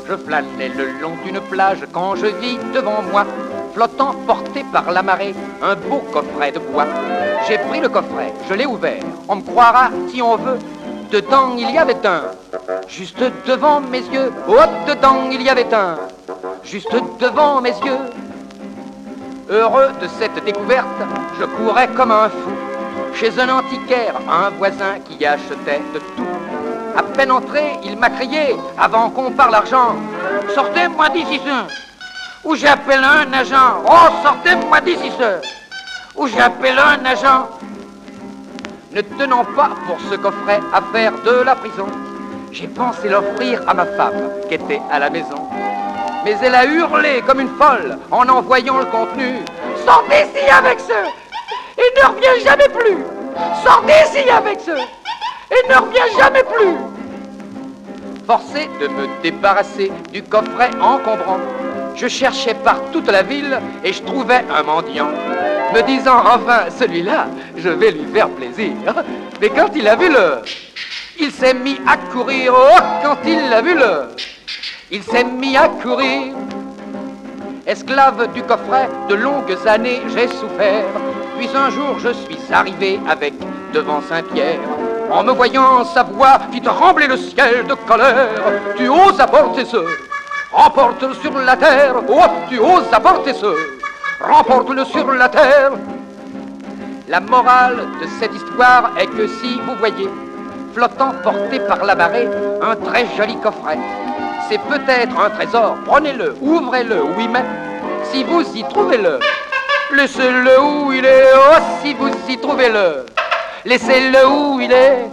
Je flânais le long d'une plage quand je vis devant moi, flottant, porté par la marée, un beau coffret de bois. J'ai pris le coffret, je l'ai ouvert, on me croira si on veut. Dedans il y avait un, juste devant mes yeux. Oh, dedans il y avait un, juste devant mes yeux. Heureux de cette découverte, je courais comme un fou chez un antiquaire, un voisin qui achetait de tout. À peine entré, il m'a crié, avant qu'on parle argent: sortez-moi d'ici, ou j'appelle un agent. Oh, sortez-moi d'ici, ou j'appelle un agent. Ne tenant pas pour ce coffret à faire de la prison, j'ai pensé l'offrir à ma femme qui était à la maison. Mais elle a hurlé comme une folle en voyant le contenu: sortez ici avec ce et ne reviens jamais plus. Sortez ici avec ce et ne reviens jamais plus. Forcé de me débarrasser du coffret encombrant, je cherchais par toute la ville et je trouvais un mendiant, me disant enfin: celui-là, je vais lui faire plaisir. Mais quand il a vu il s'est mis à courir. Oh, quand il a vu il s'est mis à courir. Esclave du coffret, de longues années j'ai souffert. Puis un jour je suis arrivé avec devant Saint-Pierre. En me voyant, sa voix fit trembler le ciel de colère. Tu oses apporter ce, remporte-le sur la terre. Oh, tu oses apporter ce, remporte-le sur la terre. La morale de cette histoire est que si vous voyez, flottant porté par la marée, un très joli coffret, c'est peut-être un trésor. Prenez-le, ouvrez-le, oui, mais si vous y trouvez-le, laissez-le où il est. Oh, si vous y trouvez-le, laissez-le où il est.